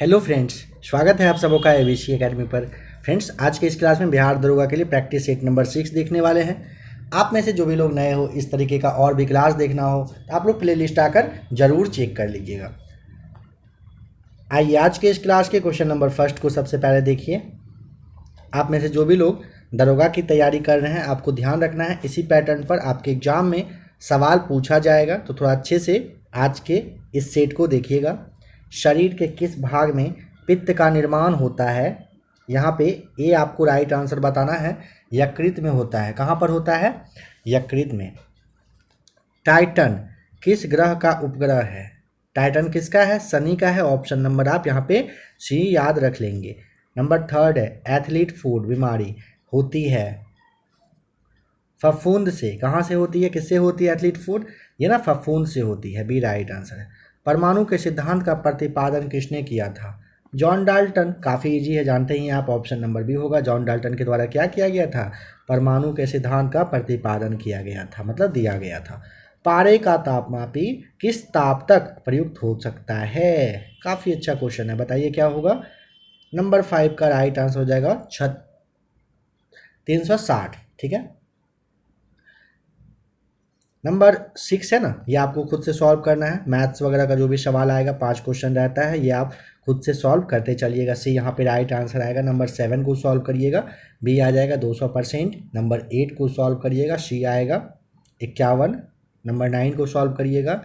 Hello friends, स्वागत है आप सबों का एबीसी एकेडमी पर। फ्रेंड्स, आज के इस क्लास में बिहार दरोगा के लिए प्रैक्टिस सेट नंबर 6 देखने वाले हैं। आप में से जो भी लोग नए हो, इस तरीके का और भी क्लास देखना हो तो आप लोग प्ले लिस्ट आकर ज़रूर चेक कर लीजिएगा। आइए आज के इस क्लास के क्वेश्चन नंबर फर्स्ट को सबसे पहले देखिए। आप में से जो भी लोग दरोगा की तैयारी कर रहे हैं, आपको ध्यान रखना है इसी पैटर्न पर आपके एग्जाम में सवाल पूछा जाएगा, तो थोड़ा अच्छे से आज के इस सेट को देखिएगा। शरीर के किस भाग में पित्त का निर्माण होता है? यहाँ पे ए आपको राइट आंसर बताना है। यकृत में होता है। कहाँ पर होता है? यकृत में। टाइटन किस ग्रह का उपग्रह है? टाइटन किसका है? शनि का है। ऑप्शन नंबर आप यहाँ पे सी याद रख लेंगे। नंबर थर्ड है एथलीट फूड बीमारी होती है फफूंद से। कहाँ से होती है, किससे होती है एथलीट फूड? ये ना फफूंद से होती है। बी राइट आंसर है। परमाणु के सिद्धांत का प्रतिपादन किसने किया था? John Dalton. काफ़ी इजी है, जानते ही हैं आप। ऑप्शन नंबर बी होगा। जॉन डाल्टन के द्वारा क्या किया गया था? परमाणु के सिद्धांत का प्रतिपादन किया गया था, मतलब दिया गया था। पारे का तापमापी किस ताप तक प्रयुक्त हो सकता है? काफ़ी अच्छा क्वेश्चन है, बताइए क्या होगा? नंबर 5 का राइट आंसर हो जाएगा 360। ठीक है। नंबर 6 है ना, ये आपको खुद से सॉल्व करना है। मैथ्स वगैरह का जो भी सवाल आएगा 5 क्वेश्चन रहता है, ये आप खुद से सॉल्व करते चलिएगा। सी यहाँ पे राइट आंसर आएगा। नंबर 7 को सॉल्व करिएगा, बी आ जाएगा 200%। नंबर 8 को सॉल्व करिएगा, सी आएगा 51। नंबर 9 को सॉल्व करिएगा,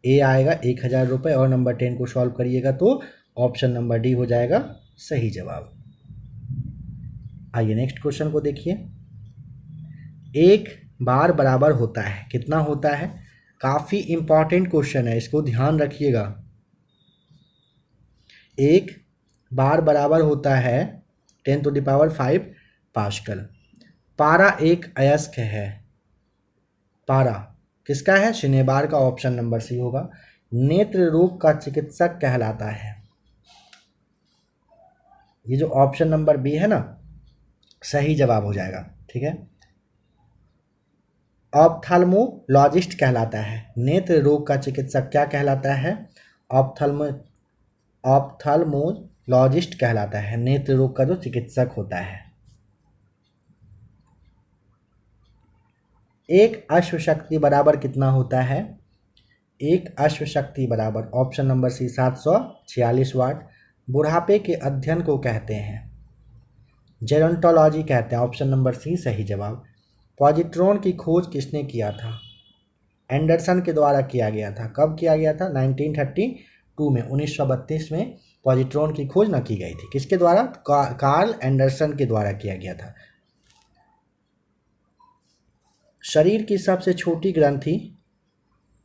ए आएगा 1000 रुपये। और नंबर 10 को सॉल्व करिएगा तो ऑप्शन नंबर डी हो जाएगा सही जवाब। आइए नेक्स्ट क्वेश्चन को देखिए। एक बार बराबर होता है, कितना होता है? काफ़ी इंपॉर्टेंट क्वेश्चन है, इसको ध्यान रखिएगा। एक बार बराबर होता है 10⁵ पास्कल। पारा एक अयस्क है। पारा किसका है? शनिवार का। ऑप्शन नंबर सी होगा। नेत्र रोग का चिकित्सक कहलाता है। ये जो ऑप्शन नंबर बी है ना, सही जवाब हो जाएगा। ठीक है। ऑप्थाल्मोलॉजिस्ट कहलाता है। नेत्र रोग का चिकित्सक क्या कहलाता है? ऑप्थाल्मोलॉजिस्ट कहलाता है, नेत्र रोग का जो चिकित्सक होता है। एक अश्वशक्ति बराबर कितना होता है? एक अश्वशक्ति बराबर ऑप्शन नंबर सी 746 वाट। बुढ़ापे के अध्ययन को कहते हैं जेरोंटोलॉजी कहते हैं। ऑप्शन नंबर सी सही जवाब। पॉजिट्रॉन की खोज किसने किया था? एंडरसन के द्वारा किया गया था। कब किया गया था? 1932 में, 1932 में पॉजिट्रॉन की खोज न की गई थी। किसके द्वारा? कार्ल एंडरसन के द्वारा किया गया था। शरीर की सबसे छोटी ग्रंथि?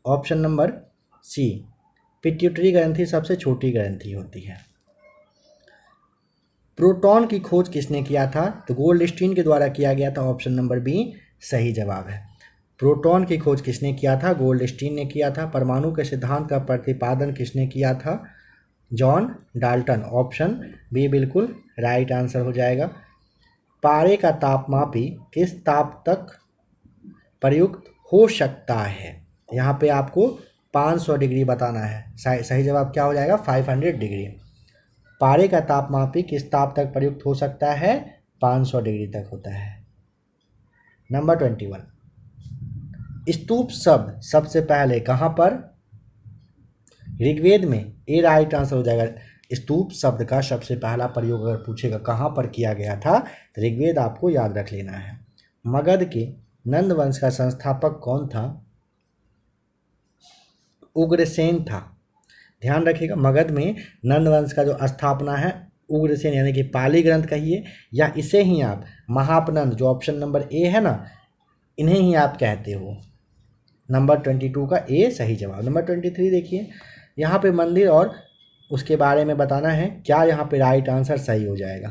ऑप्शन नंबर सी पिट्यूटरी ग्रंथि सबसे छोटी ग्रंथि होती है। प्रोटॉन की खोज किसने किया था? तो गोल्डस्टीन के द्वारा किया गया था। ऑप्शन नंबर बी सही जवाब है। प्रोटॉन की खोज किसने किया था? गोल्डस्टीन ने किया था। परमाणु के सिद्धांत का प्रतिपादन किसने किया था? John Dalton. ऑप्शन बी बिल्कुल राइट आंसर हो जाएगा। पारे का तापमापी किस ताप तक प्रयुक्त हो सकता है? यहाँ पे आपको 500 डिग्री बताना है। सही जवाब क्या हो जाएगा? 500 डिग्री। पारे का तापमापी किस ताप तक प्रयुक्त हो सकता है? 500 डिग्री तक होता है। नंबर 21 स्तूप शब्द सबसे पहले कहाँ पर? ऋग्वेद में। ए राइट आंसर हो जाएगा। स्तूप शब्द का सबसे पहला प्रयोग अगर पूछेगा कहाँ पर किया गया था, तो ऋग्वेद आपको याद रख लेना है। मगध के नंद वंश का संस्थापक कौन था? उग्रसेन था। ध्यान रखिएगा, मगध में नंद वंश का जो स्थापना है उग्रसेन, यानी कि पाली ग्रंथ कहिए, या इसे ही आप महापनंद, जो ऑप्शन नंबर ए है ना, इन्हें ही आप कहते हो। नंबर 22 का ए सही जवाब। नंबर 23 देखिए। यहाँ पे मंदिर और उसके बारे में बताना है, क्या यहाँ पे राइट आंसर सही हो जाएगा?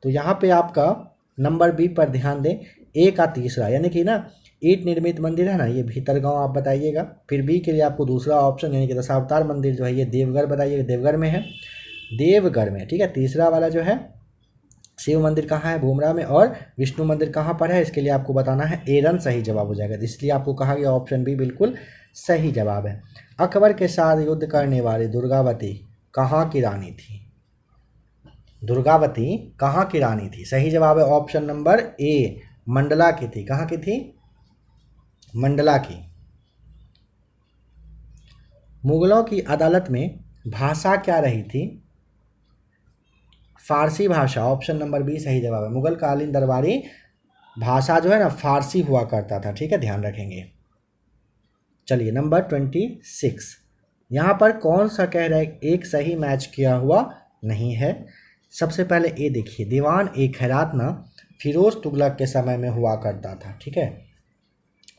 तो यहाँ पे आपका नंबर बी पर ध्यान दें। ए का तीसरा, यानी कि ना ईंट निर्मित मंदिर है ना, ये भीतरगांव आप बताइएगा। फिर बी के लिए आपको दूसरा ऑप्शन, यानी कि दशावतार मंदिर जो है ये देवगढ़ बताइएगा। देवगढ़ में है, देवगढ़ में। ठीक है। तीसरा वाला जो है शिव मंदिर कहाँ है? भूमरा में। और विष्णु मंदिर कहाँ पर है? इसके लिए आपको बताना है एरन सही जवाब हो जाएगा। इसलिए आपको कहा गया ऑप्शन बी बिल्कुल सही जवाब है। अकबर के साथ युद्ध करने वाली दुर्गावती कहाँ की रानी थी? दुर्गावती कहाँ की रानी थी? सही जवाब है ऑप्शन नंबर ए, मंडला की थी। कहाँ की थी? मंडला की। मुगलों की अदालत में भाषा क्या रही थी? फारसी भाषा, ऑप्शन नंबर बी सही जवाब है। मुगल कालीन दरबारी भाषा जो है ना फारसी हुआ करता था, ठीक है, ध्यान रखेंगे। चलिए नंबर 26, यहाँ पर कौन सा कह रहा है एक सही मैच किया हुआ नहीं है? सबसे पहले ये देखिए, दीवान ए खैरात ना फिरोज तुगलक के समय में हुआ करता था, ठीक है।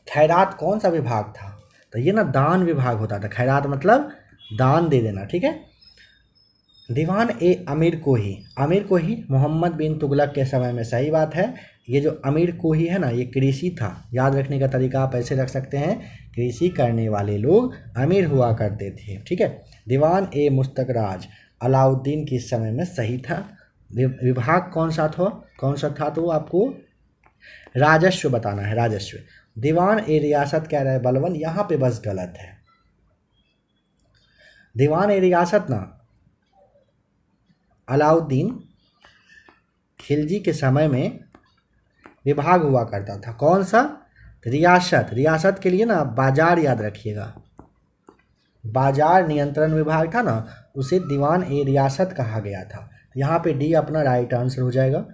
खैरात कौन सा विभाग था? तो ये ना दान विभाग होता था। खैरात मतलब दान दे देना, ठीक है। दीवान ए अमीर को ही मोहम्मद बिन तुगलक के समय में, सही बात है। ये जो अमीर को ही है ना, ये कृषि था। याद रखने का तरीका आप ऐसे रख सकते हैं, कृषि करने वाले लोग अमीर हुआ करते थे, ठीक है। दीवान ए मुस्तकराज अलाउद्दीन के समय में, सही था। विभाग कौन सा था तो आपको राजस्व बताना है, राजस्व। दीवान ए रियासत कह रहा है बलवन, यहाँ पे बस गलत है। दीवान ए रियासत ना अलाउद्दीन खिलजी के समय में विभाग हुआ करता था। कौन सा? रियासत के लिए ना बाजार याद रखिएगा, बाजार नियंत्रण विभाग था ना, उसे दीवान ए रियासत कहा गया था। यहाँ पे डी अपना राइट आंसर हो जाएगा।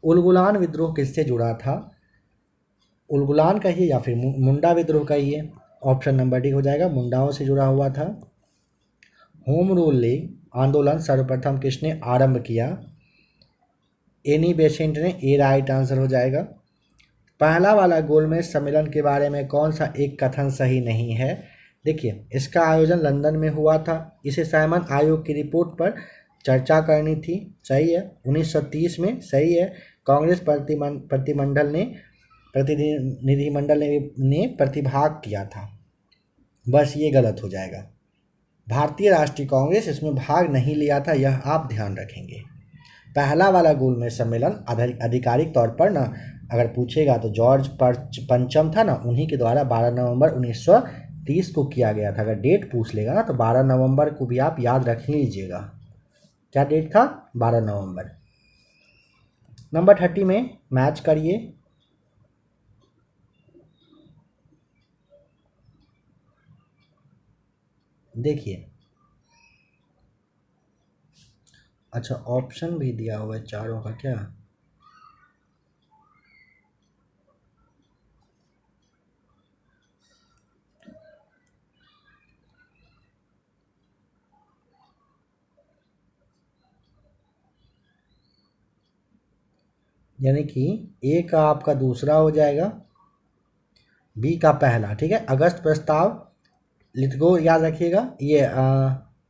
उलगुलान विद्रोह किससे जुड़ा था? उलगुलान कहिए या फिर मुंडा विद्रोह कहिए, ऑप्शन नंबर डी हो जाएगा, मुंडाओं से जुड़ा हुआ था। होम रूल लीग आंदोलन सर्वप्रथम किसने आरंभ किया? एनी बेसेंट ने, ए राइट आंसर हो जाएगा। पहला वाला गोलमेज सम्मेलन के बारे में कौन सा एक कथन सही नहीं है? देखिए, इसका आयोजन लंदन में हुआ था, इसे साइमन आयोग की रिपोर्ट पर चर्चा करनी थी, सही है। 1930 में, सही है। कांग्रेस प्रतिनिधिमंडल ने प्रतिभाग किया था, बस ये गलत हो जाएगा। भारतीय राष्ट्रीय कांग्रेस इसमें भाग नहीं लिया था, यह आप ध्यान रखेंगे। पहला वाला गोलमेज सम्मेलन आधिकारिक तौर पर ना अगर पूछेगा तो जॉर्ज पंचम था ना, उन्हीं के द्वारा 12 नवंबर 1930 को किया गया था। अगर डेट पूछ लेगा ना तो 12 नवंबर को भी आप याद रख लीजिएगा। क्या डेट था? 12 नवंबर। नंबर 30 में मैच करिए। देखिए, अच्छा ऑप्शन भी दिया हुआ है चारों का क्या? यानी कि ए का आपका दूसरा हो जाएगा, बी का पहला, ठीक है। अगस्त प्रस्ताव लिथगो याद रखिएगा। ये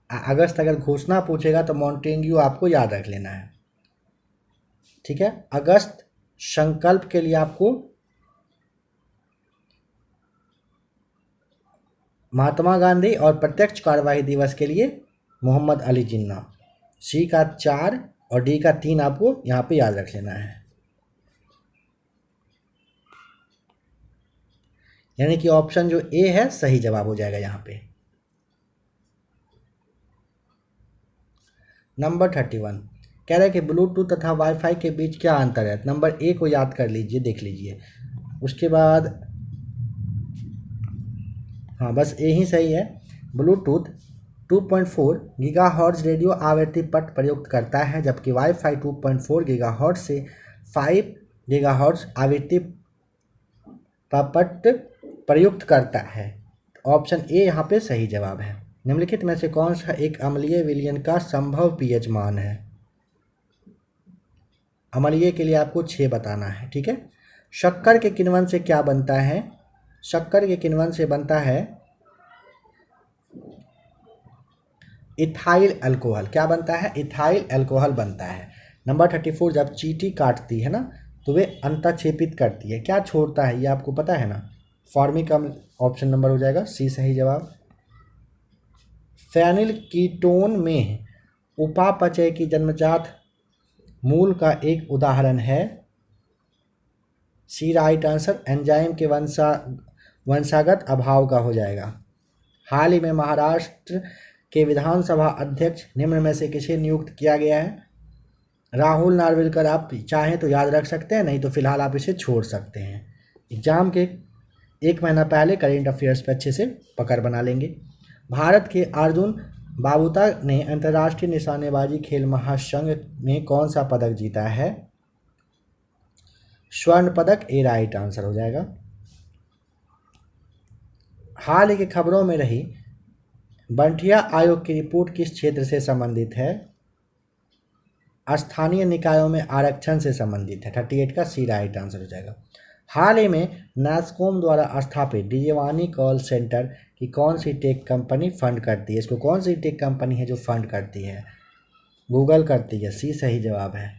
अगस्त अगर घोषणा पूछेगा तो मॉन्टेग्यू आपको याद रख लेना है, ठीक है। अगस्त संकल्प के लिए आपको महात्मा गांधी, और प्रत्यक्ष कार्यवाही दिवस के लिए मोहम्मद अली जिन्ना। सी का 4 और डी का 3 आपको यहाँ पे याद रख लेना है। यानी कि ऑप्शन जो ए है सही जवाब हो जाएगा यहाँ पे। नंबर 31 कह रहा है कि ब्लूटूथ तथा वाईफाई के बीच क्या अंतर है? नंबर ए को याद कर लीजिए, देख लीजिए। उसके बाद हाँ, बस ए ही सही है। ब्लूटूथ 2.4 गीगाहर्ट्ज रेडियो आवृत्ति पट प्रयुक्त करता है, जबकि वाईफाई 2.4 गीगाहर्ट्ज से 5 गीगाहर्ट्ज आवृत्ति पट प्रयुक्त करता है। ऑप्शन ए यहाँ पे सही जवाब है। निम्नलिखित में से कौन सा एक अम्लीय विलयन का संभव पीएच मान है? अम्लीय के लिए आपको 6 बताना है, ठीक है। शक्कर के किण्वन से क्या बनता है? शक्कर के किण्वन से बनता है इथाइल अल्कोहल। क्या बनता है? इथाइल अल्कोहल बनता है। नंबर 34 जब चींटी काटती है ना तो वे अंतःक्षेपित करती है, क्या छोड़ता है? ये आपको पता है ना, फॉर्मिक अम्ल। ऑप्शन नंबर हो जाएगा सी सही जवाब। फेनिल कीटोन में उपापचय की जन्मजात मूल का एक उदाहरण है, सी राइट आंसर। एंजाइम के वंशागत अभाव का हो जाएगा। हाल ही में महाराष्ट्र के विधानसभा अध्यक्ष निम्न में से किसे नियुक्त किया गया है? राहुल नार्वेलकर। आप चाहें तो याद रख सकते हैं, नहीं तो फिलहाल आप इसे छोड़ सकते हैं। एग्जाम के एक महीना पहले करेंट अफेयर्स पे अच्छे से पकड़ बना लेंगे। भारत के अर्जुन बाबूता ने अंतर्राष्ट्रीय निशानेबाजी खेल महासंघ में कौन सा पदक जीता है? स्वर्ण पदक। ए राइट आंसर हो जाएगा। हाल की खबरों में रही बंठिया आयोग की रिपोर्ट किस क्षेत्र से संबंधित है? स्थानीय निकायों में आरक्षण से संबंधित है। 38 का सी राइट आंसर हो जाएगा। हाल ही में नैस्कॉम द्वारा स्थापित डीजेवानी कॉल सेंटर की कौन सी टेक कंपनी फंड करती है? इसको कौन सी टेक कंपनी है जो फंड करती है? गूगल करती है। सी सही जवाब है।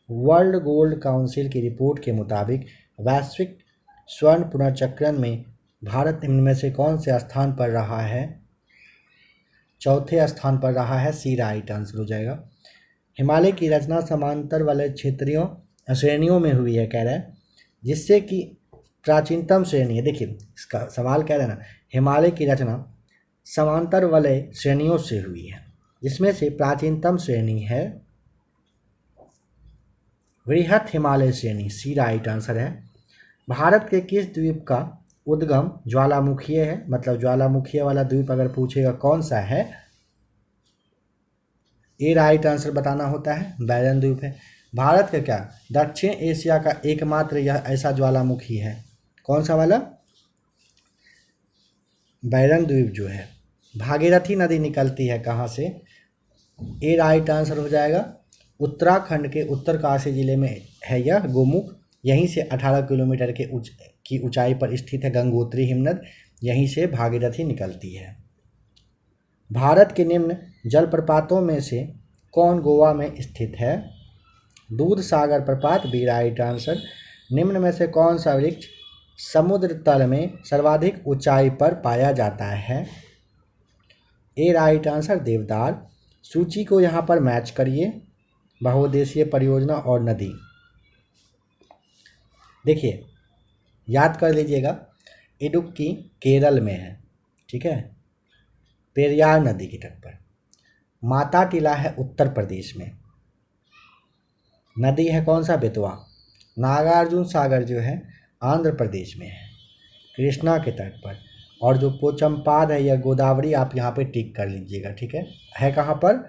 वर्ल्ड गोल्ड काउंसिल की रिपोर्ट के मुताबिक वैश्विक स्वर्ण पुनर्चक्रण में भारत निम्न में से कौन से स्थान पर रहा है? चौथे स्थान पर रहा है। सी राइट आंसर हो जाएगा। हिमालय की रचना समांतर वाले क्षेत्रीय श्रेणियों में हुई है, कह रहा है, जिससे कि प्राचीनतम श्रेणी है। देखिए इसका सवाल कह रहा है ना, हिमालय की रचना समांतर वाले श्रेणियों से हुई है, जिसमें से प्राचीनतम श्रेणी है वृहत हिमालय श्रेणी। सी राइट आंसर है। भारत के किस द्वीप का उद्गम ज्वालामुखीय है? मतलब ज्वालामुखीय वाला द्वीप अगर पूछेगा कौन सा है, ए राइट आंसर बताना होता है। बैरन द्वीप है। भारत का क्या दक्षिण एशिया का एकमात्र यह ऐसा ज्वालामुखी है? कौन सा वाला? बैरन द्वीप जो है। भागीरथी नदी निकलती है कहाँ से? ए राइट आंसर हो जाएगा। उत्तराखंड के उत्तरकाशी जिले में है यह गोमुख। यहीं से 18 किलोमीटर की ऊंचाई पर स्थित है गंगोत्री हिमनद। यहीं से भागीरथी निकलती है। भारत के निम्न जलप्रपातों में से कौन गोवा में स्थित है? दूध सागर प्रपात। B right answer. निम्न में से कौन सा वृक्ष समुद्र तल में सर्वाधिक ऊंचाई पर पाया जाता है? ए राइट आंसर देवदार। सूची को यहाँ पर मैच करिए, बहुउद्देशीय परियोजना और नदी। देखिए याद कर लीजिएगा, इडुक्की केरल में है, ठीक है, पेरियार नदी के तट पर। माता टीला है उत्तर प्रदेश में। नदी है कौन सा? बेतवा। नागार्जुन सागर जो है आंध्र प्रदेश में है, कृष्णा के तट पर। और जो पोचमपाद है या गोदावरी, आप यहाँ पे टिक कर लीजिएगा, ठीक है कहाँ पर?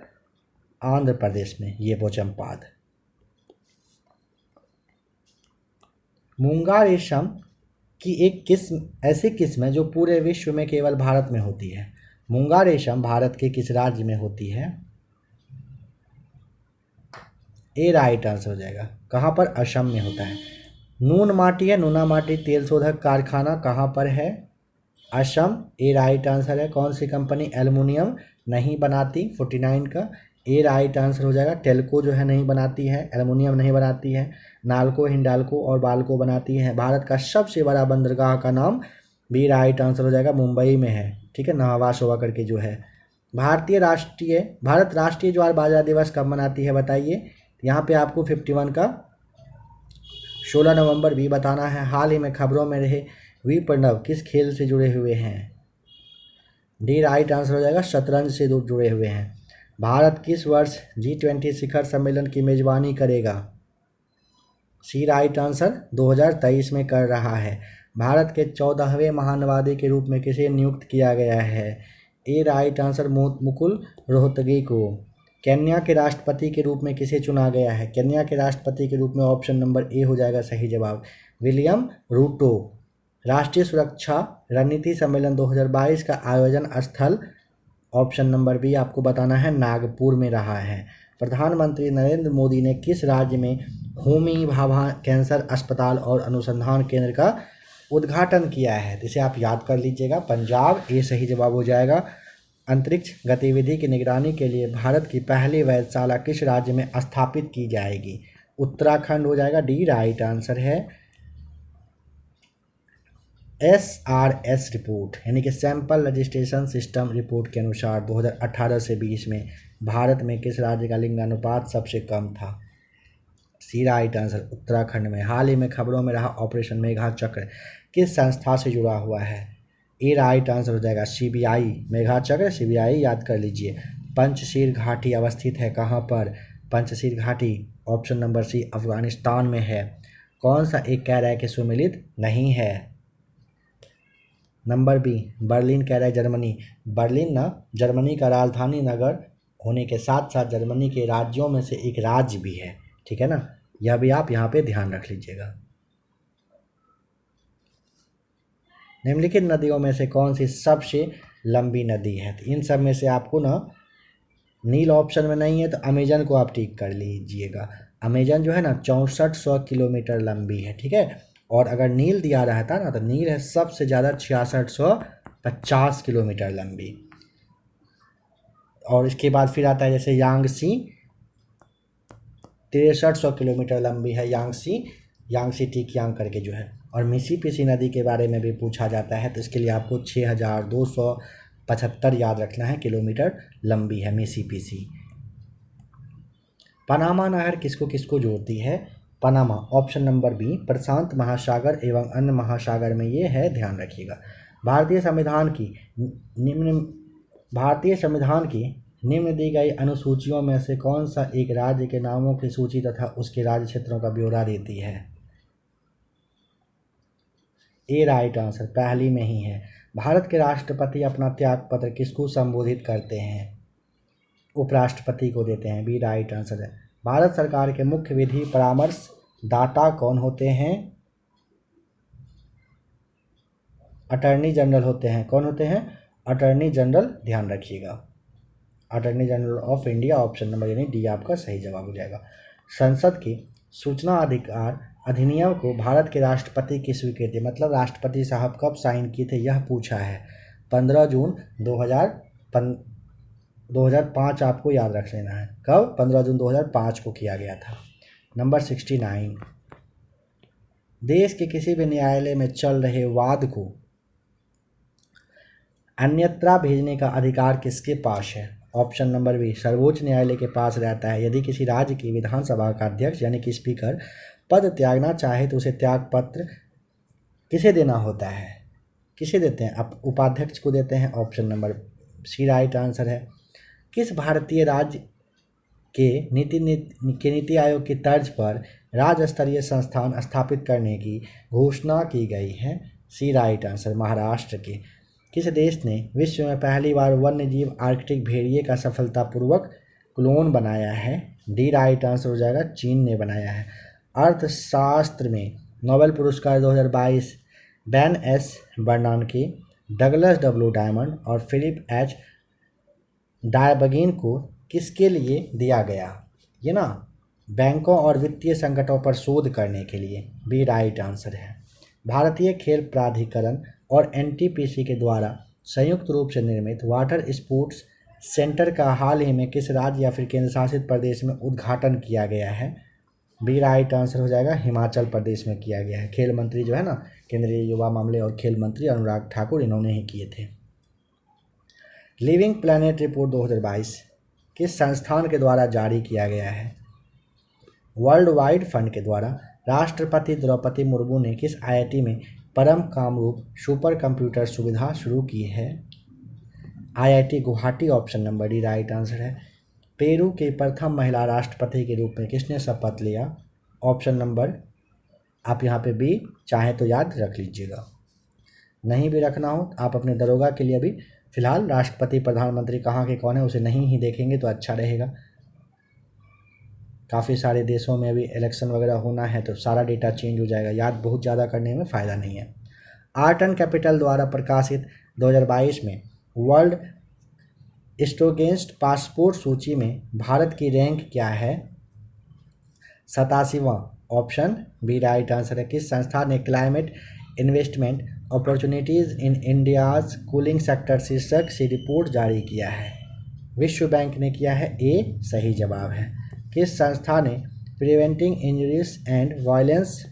आंध्र प्रदेश में ये पोचमपाद। मूंगा रेशम की एक किस्म ऐसी किस्म है जो पूरे विश्व में केवल भारत में होती है। मूंगा रेशम भारत के किस राज्य में होती है? ए राइट आंसर हो जाएगा। कहाँ पर? असम में होता है। नून माटी है, नूना माटी तेल शोधक कारखाना कहाँ पर है? असम। ए राइट आंसर है। कौन सी कंपनी एल्युमिनियम नहीं बनाती? 49 का ए राइट आंसर हो जाएगा। टेल्को जो है नहीं बनाती है, एल्युमिनियम नहीं बनाती है। नाल्को, हिंडाल्को और बाल्को बनाती है। भारत का सबसे बड़ा बंदरगाह का नाम? बी राइट आंसर हो जाएगा, मुंबई में है, ठीक है, नहवा शोभा करके जो है। भारत राष्ट्रीय ज्वार बाजरा दिवस कब मनाती है बताइए? यहाँ पे आपको 51 का 16 नवंबर भी बताना है। हाल ही में खबरों में रहे वी प्रणव किस खेल से जुड़े हुए हैं? डी राइट आंसर हो जाएगा, शतरंज से जुड़े हुए हैं। भारत किस वर्ष G20 शिखर सम्मेलन की मेजबानी करेगा? सी राइट आंसर 2023 में कर रहा है। भारत के 14वें महानवादी के रूप में किसे नियुक्त किया गया है? ए राइट आंसर मुकुल रोहतगी को। केन्या के राष्ट्रपति के रूप में किसे चुना गया है? केन्या के राष्ट्रपति के रूप में ऑप्शन नंबर ए हो जाएगा सही जवाब, विलियम रूटो। राष्ट्रीय सुरक्षा रणनीति सम्मेलन 2022 का आयोजन स्थल ऑप्शन नंबर बी आपको बताना है, नागपुर में रहा है। प्रधानमंत्री नरेंद्र मोदी ने किस राज्य में होमी भाभा कैंसर अस्पताल और अनुसंधान केंद्र का उद्घाटन किया है? इसे आप याद कर लीजिएगा, पंजाब। ए सही जवाब हो जाएगा। अंतरिक्ष गतिविधि की निगरानी के लिए भारत की पहली वेधशाला किस राज्य में स्थापित की जाएगी? उत्तराखंड हो जाएगा। डी राइट आंसर है। SRS रिपोर्ट यानी कि सैंपल रजिस्ट्रेशन सिस्टम रिपोर्ट के अनुसार 2018 से 20 में भारत में किस राज्य का लिंगानुपात सबसे कम था? सी राइट आंसर, उत्तराखंड में। हाल ही में खबरों में रहा ऑपरेशन मेघा चक्र किस संस्था से जुड़ा हुआ है? ए राइट आंसर हो जाएगा सीबीआई, मेघाचक्र सीबीआई याद कर लीजिए। पंचशील घाटी अवस्थित है कहाँ पर? पंचशील घाटी ऑप्शन नंबर सी अफगानिस्तान में है। कौन सा एक कह रहा है कि सुमेलित नहीं है? नंबर बी बर्लिन कह रहा है जर्मनी। बर्लिन ना जर्मनी का राजधानी नगर होने के साथ साथ जर्मनी के राज्यों में से एक राज्य भी है, ठीक है ना, यह भी आप यहाँ पे ध्यान रख लीजिएगा। निम्नलिखित नदियों में से कौन सी सबसे लंबी नदी है? तो इन सब में से आपको ना नील ऑप्शन में नहीं है तो अमेजन को आप टिक कर लीजिएगा। अमेजन जो है ना 6400 किलोमीटर लंबी है, ठीक है। और अगर नील दिया रहता ना तो नील है सबसे ज़्यादा 6650 किलोमीटर लंबी। और इसके बाद फिर आता है जैसे यांगसी 6300 किलोमीटर लंबी है, यांगसी टिकियांग करके जो है। और मिसिसिपी नदी के बारे में भी पूछा जाता है तो इसके लिए आपको 6275 याद रखना है किलोमीटर लंबी है मिसिसिपी। पनामा नहर किसको किसको जोड़ती है? पनामा ऑप्शन नंबर बी प्रशांत महासागर एवं अन्य महासागर में ये है, ध्यान रखिएगा। भारतीय संविधान की निम्न दी गई अनुसूचियों में से कौन सा एक राज्य के नामों की सूची तथा उसके राज्य क्षेत्रों का ब्यौरा देती है? ए राइट आंसर पहली में ही है। भारत के राष्ट्रपति अपना त्याग पत्र किसको संबोधित करते हैं? उपराष्ट्रपति को देते हैं, बी राइट आंसर है। भारत सरकार के मुख्य विधि परामर्शदाता कौन होते हैं? अटर्नी जनरल होते हैं। कौन होते हैं? अटर्नी जनरल, ध्यान रखिएगा। Attorney general of India option number यानी डी आपका सही जवाब हो जाएगा। संसद की सूचना अधिकार अधिनियम को भारत के राष्ट्रपति की स्वीकृति, मतलब राष्ट्रपति साहब कब साइन किए थे यह पूछा है। 15 जून 2005 आपको याद रख लेना है। कब? 15 जून 2005 को किया गया था। नंबर 69 देश के किसी भी न्यायालय में चल रहे वाद को अन्यत्र भेजने का अधिकार किसके पास है? ऑप्शन नंबर बी सर्वोच्च न्यायालय के पास रहता है। यदि किसी राज्य की विधानसभा का अध्यक्ष यानी कि स्पीकर पद त्यागना चाहे तो उसे त्याग पत्र किसे देना होता है? किसे देते हैं? आप उपाध्यक्ष को देते हैं। Option number C right answer है। किस भारतीय राज्य के नीति आयोग की तर्ज पर राज्य स्तरीय संस्थान स्थापित करने की घोषणा की गई है? सी राइट आंसर महाराष्ट्र के। किस देश ने विश्व में पहली बार वन्यजीव आर्कटिक भेड़िए का सफलतापूर्वक क्लोन बनाया है? डी राइट आंसर हो जाएगा, चीन ने बनाया है। अर्थशास्त्र में नोबेल पुरस्कार 2022 Ben S Bernanke, Douglas W Diamond और फिलिप एच डायबगिन को किसके लिए दिया गया? ये ना बैंकों और वित्तीय संकटों पर शोध करने के लिए, बी राइट आंसर है। भारतीय खेल प्राधिकरण और एनटीपीसी के द्वारा संयुक्त रूप से निर्मित वाटर स्पोर्ट्स सेंटर का हाल ही में किस राज्य या फिर केंद्र शासित प्रदेश में उद्घाटन किया गया है? बी राइट आंसर हो जाएगा, हिमाचल प्रदेश में किया गया है। खेल मंत्री जो है ना, केंद्रीय युवा मामले और खेल मंत्री अनुराग ठाकुर, इन्होंने ही किए थे। लिविंग प्लैनेट रिपोर्ट 2022 किस संस्थान के द्वारा जारी किया गया है? वर्ल्ड वाइड फंड के द्वारा। राष्ट्रपति द्रौपदी मुर्मू ने किस आईआईटी में परम कामरूप सुपर कंप्यूटर सुविधा शुरू की है? IIT Guwahati option number D right answer है। पेरू के प्रथम महिला राष्ट्रपति के रूप में किसने शपथ लिया? ऑप्शन नंबर आप यहाँ पे बी चाहे तो याद रख लीजिएगा, नहीं भी रखना हो आप अपने दरोगा के लिए अभी फिलहाल राष्ट्रपति प्रधानमंत्री कहाँ के कौन है उसे नहीं ही देखेंगे तो अच्छा रहेगा। काफ़ी सारे देशों में अभी इलेक्शन वगैरह होना है तो सारा डेटा चेंज हो जाएगा, याद बहुत ज़्यादा करने में फ़ायदा नहीं है। आर्ट एंड कैपिटल द्वारा प्रकाशित 2022 में वर्ल्ड स्टोगेस्ट पासपोर्ट सूची में भारत की रैंक क्या है? 87वां, ऑप्शन बी राइट आंसर है। किस संस्था ने क्लाइमेट इन्वेस्टमेंट अपॉर्चुनिटीज़ इन इंडियाज़ कूलिंग सेक्टर शीर्षक से रिपोर्ट जारी किया है? विश्व बैंक ने किया है, ए सही जवाब है। किस संस्था ने preventing injuries and violence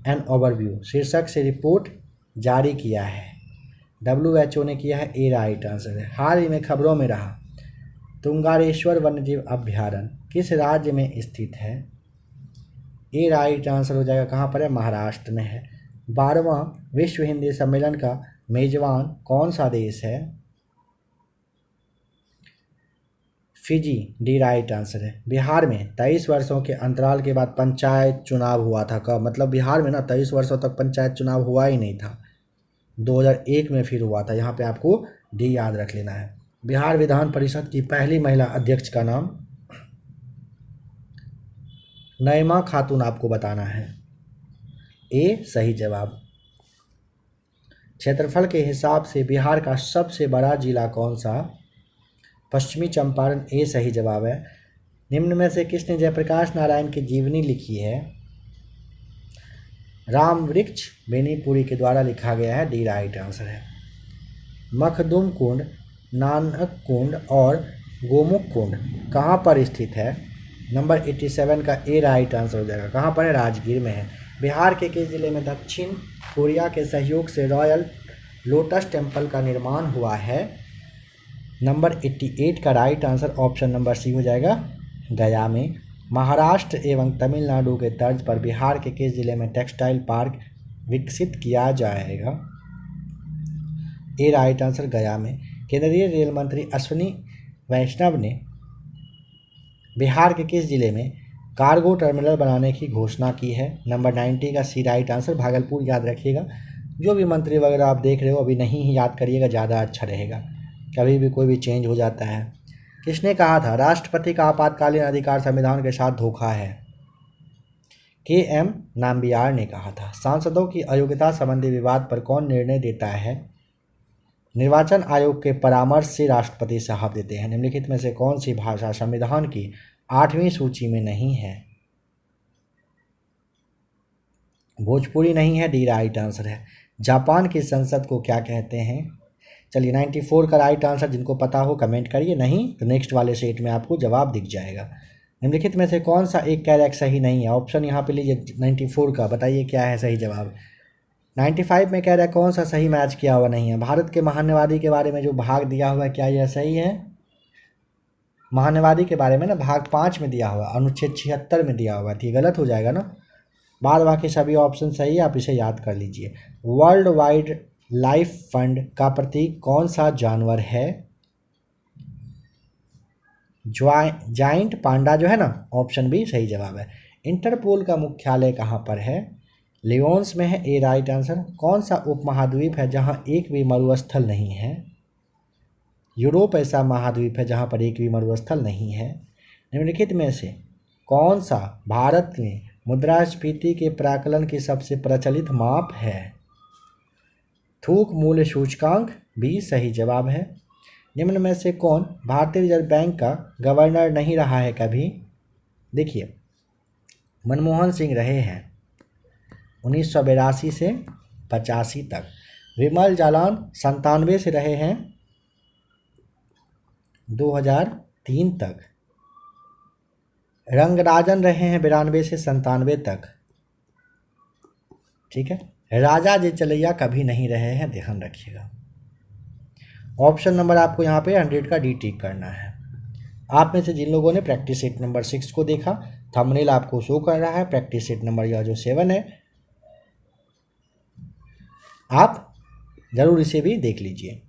and overview शीर्षक से रिपोर्ट जारी किया है? WHO ने किया है, ए राइट आंसर है। हाल ही में खबरों में रहा तुंगारेश्वर वन्यजीव अभ्यारण्य किस राज्य में स्थित है? ए राइट आंसर हो जाएगा, कहाँ पर है? महाराष्ट्र में है। 12वां विश्व हिंदी सम्मेलन का मेजबान कौन सा देश है? फिजी डी राइट आंसर है। बिहार में 23 वर्षों के अंतराल के बाद पंचायत चुनाव हुआ था कब? मतलब बिहार में ना 23 वर्षों तक पंचायत चुनाव हुआ ही नहीं था, 2001 में फिर हुआ था। यहाँ पे आपको डी याद रख लेना है। बिहार विधान परिषद की पहली महिला अध्यक्ष का नाम? नईमा खातून आपको बताना है। ए सही जवाब। क्षेत्रफल के हिसाब से बिहार का सबसे बड़ा जिला कौन सा? पश्चिमी चंपारण। ए सही जवाब है। निम्न में से किसने जयप्रकाश नारायण की जीवनी लिखी है? राम वृक्ष बेनीपुरी के द्वारा लिखा गया है। डी राइट आंसर है। मखदूम कुंड, नानक कुंड और गोमुख कुंड कहाँ पर स्थित है? नंबर 87 का ए राइट आंसर हो जाएगा। कहाँ पर है? राजगीर में है। बिहार के किस जिले में दक्षिण कोरिया के सहयोग से रॉयल लोटस टेम्पल का निर्माण हुआ है? नंबर 88 का right answer option number C हो जाएगा, गया में। महाराष्ट्र एवं तमिलनाडु के तर्ज पर बिहार के किस जिले में टेक्सटाइल पार्क विकसित किया जाएगा? ए राइट आंसर, गया में। केंद्रीय रेल मंत्री अश्विनी वैष्णव ने बिहार के किस जिले में कार्गो टर्मिनल बनाने की घोषणा की है? नंबर 90 का सी राइट आंसर, भागलपुर। याद रखिएगा, जो भी मंत्री वगैरह आप देख रहे हो अभी नहीं ही याद करिएगा, ज़्यादा अच्छा रहेगा, कभी भी कोई भी चेंज हो जाता है। किसने कहा था राष्ट्रपति का आपातकालीन अधिकार संविधान के साथ धोखा है? के.एम. नाम्बियार ने कहा था। सांसदों की अयोग्यता संबंधी विवाद पर कौन निर्णय देता है? निर्वाचन आयोग के परामर्श से राष्ट्रपति साहब देते हैं। निम्नलिखित में से कौन सी भाषा संविधान की 8वीं सूची में नहीं है? भोजपुरी नहीं है। डी राइट आंसर है। जापान की संसद को क्या कहते हैं? चलिए 94 का राइट आंसर, जिनको पता हो कमेंट करिए, नहीं तो नेक्स्ट वाले सेट में आपको जवाब दिख जाएगा। निम्नलिखित में से कौन सा एक कैरेक्ट सही नहीं है? ऑप्शन यहाँ पे लीजिए 94 का, बताइए क्या है सही जवाब। 95 में कह रहा है कौन सा सही मैच किया हुआ नहीं है? भारत के महान्यवादी के बारे में जो भाग दिया हुआ है, क्या यह सही है? महान्यवादी के बारे में ना भाग 5 में दिया हुआ, अनुच्छेद 76 में दिया हुआ है, गलत हो जाएगा ना। बाद बाकी सभी ऑप्शन सही है, आप इसे याद कर लीजिए। वर्ल्ड वाइड लाइफ फंड का प्रतीक कौन सा जानवर है? जाइंट पांडा जो है ना, ऑप्शन बी सही जवाब है। इंटरपोल का मुख्यालय कहाँ पर है? लियोन्स में है। ए राइट आंसर। कौन सा उपमहाद्वीप है जहाँ एक भी मरुस्थल नहीं है? यूरोप ऐसा महाद्वीप है जहाँ पर एक भी मरुस्थल नहीं है। निम्नलिखित में से कौन सा भारत में मुद्रास्फीति के प्राकलन की सबसे प्रचलित माप है? थोक मूल्य सूचकांक। बी सही जवाब है। निम्न में से कौन भारतीय रिजर्व बैंक का गवर्नर नहीं रहा है कभी? देखिए, मनमोहन सिंह रहे हैं 1982 से 85 तक। विमल जालान 97 से रहे हैं 2003 तक। रंगराजन रहे हैं 92 से 97 तक। ठीक है। राजा जे चलैया कभी नहीं रहे हैं, ध्यान रखिएगा। ऑप्शन नंबर आपको यहाँ पे 100 का डी टिक करना है। आप में से जिन लोगों ने प्रैक्टिस सेट नंबर 6 को देखा, थंबनेल आपको शो कर रहा है। प्रैक्टिस सेट नंबर यह जो 7 है, आप ज़रूर इसे भी देख लीजिए।